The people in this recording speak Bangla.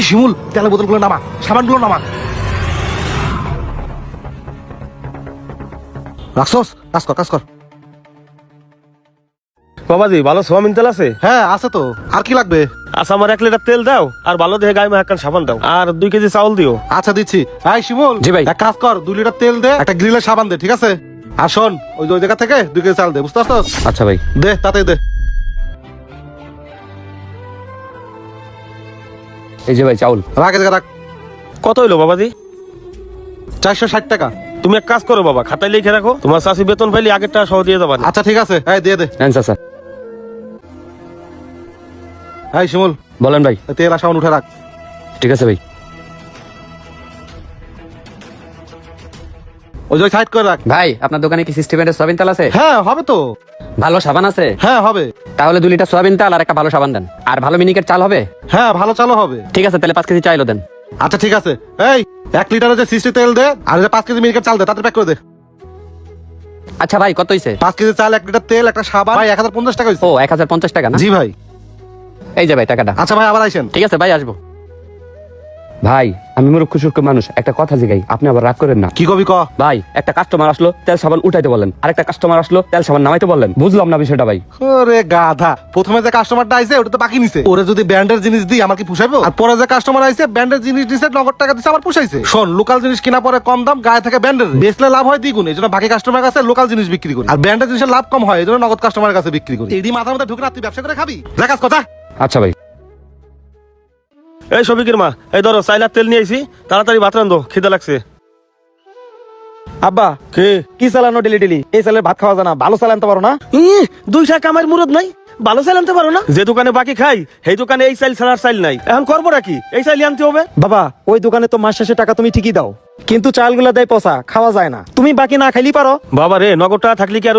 শিমুল, তেলের বোতলগুলো নামা, সাবানগুলো নামা। রাখছস, কাজ কর। বাবাজি ভালো সোয়াবিন তেল আছে? হ্যাঁ আছে তো, আর কি লাগবে? আচ্ছা আমার 1 লিটার তেল দাও, আর ভালো দেখে গায়ে মাখান সাবান দাও, আর 2 কেজি চাউল দিও। আচ্ছা দিচ্ছি। শিমুল, জি ভাই। এক কাজ কর, 2 লিটার তেল দে, একটা গ্রিলের সাবান দে, ঠিক আছে? আর শোন, ওই জায়গা থেকে 2 কেজি চাল দে, বুঝতে পারছস? আচ্ছা ভাই। দে, তাতে দে। এই যে ভাই চাউল। রাখ এদিকে রাখ। কত হইলো বাবাজি? 460 টাকা। তুমি এক কাজ করো বাবা, খাতায় লিখে রাখো, তোমার চাষি বেতন পাইলে আগের টাকা সহ দিয়ে দেবা। আচ্ছা ঠিক আছে, দিয়ে দে। নেন চাচা। শিমুল, বলেন ভাই। তেল আর সাবান উঠে রাখ। ঠিক আছে ভাই। ওই যে সাইড করে রাখ। ভাই আপনার দোকানে কি সিস্টেমের সোয়াবিন তেল আছে? হ্যাঁ হবে তো। ভালো সাবান আছে? হ্যাঁ হবে। তাহলে 2 লিটার সোয়াবিন তেল আর একটা ভালো সাবান দেন। আর ভালো মিনিকেট চাল হবে? হ্যাঁ ভালো চালও হবে। ঠিক আছে, তাহলে 5 কেজি চাইলো দেন। আচ্ছা ঠিক আছে। 1 লিটারের যে 60 তেল দে, আর 5 কেজি মিনিকেট চাল দে, তাতে প্যাক করে দে। আচ্ছা ভাই, কত হইছে? 5 কেজি চাল, 1 লিটার তেল, একটা সাবান, ভাই 1050 টাকা হইছে। ও 1050 টাকা না? জি ভাই। এই যে ভাই টাকাটা। আচ্ছা ভাই, আবার আইসেন। ঠিক আছে ভাই, আসবো। ভাই আমি মূর্খ সূক্ষ্ম মানুষ, একটা কথা জিগাই, আপনি আবার রাগ করেন না। কি কবি ক? ভাই একটা কাস্টমার আসলো, তেল সাবান উঠাইতে বলেন, আর একটা কাস্টমার আসলো, তেল সাবান নামাইতে বললেন। বুঝলাম না বিষয়টা ভাই। ওরে গাধা, প্রথমে যে কাস্টমারটা আইছে ওটা তো বাকি নিছে, ওরে যদি ব্র্যান্ডের জিনিস দিই আমার কি পুষাইবো? আর পরে যে কাস্টমার আইছে ব্র্যান্ডের জিনিস দিছে, নগদ টাকা দিছে, আমার পুষাইছে। শোন, লোকাল জিনিস কিনা পরে কম দাম, গায়ে থেকে ব্র্যান্ডের, বেচলে লাভ হয় দ্বিগুণ। এই জন্য বাকি কাস্টমার কাছে লোকাল জিনিস বিক্রি করি, আর ব্র্যান্ডের জিনিসের লাভ কম হয়, এই জন্য নগদ কাস্টমারের কাছে বিক্রি করি। এডি মাথার মধ্যে ঢুকে না, তুই ব্যবসা করে খাবি? যা কাজ কথা। আচ্ছা ভাই। এই শফিকের মা, এই ধরো চাইলার তেল নিয়ে আইছি, তাড়াতাড়ি ভাত রান্ধো, খিদে লাগছে। আব্বা কি চালানো ডেলি? এই চালের ভাত খাওয়া যায় না, ভালো চাল আনতে পারো না? 2 টাকা কামার মুরদ নাই, ভালো চাল আনতে পারো না? যে দোকানে বাকি খাই সেই দোকানে এই চাল ছাড়ার চাল নাই, এখন করবো নাকি? এই চাল আনতে হবে। বাবা ওই দোকানে তো মাস শেষে টাকা তুমি ঠিকই দাও, কিন্তু চালগুলা দেয় পচা, খাওয়া যায় না। তুমি বাকি না খাইলেই পারো। বাবা রে, নগদ টাকা থাকলে কি আর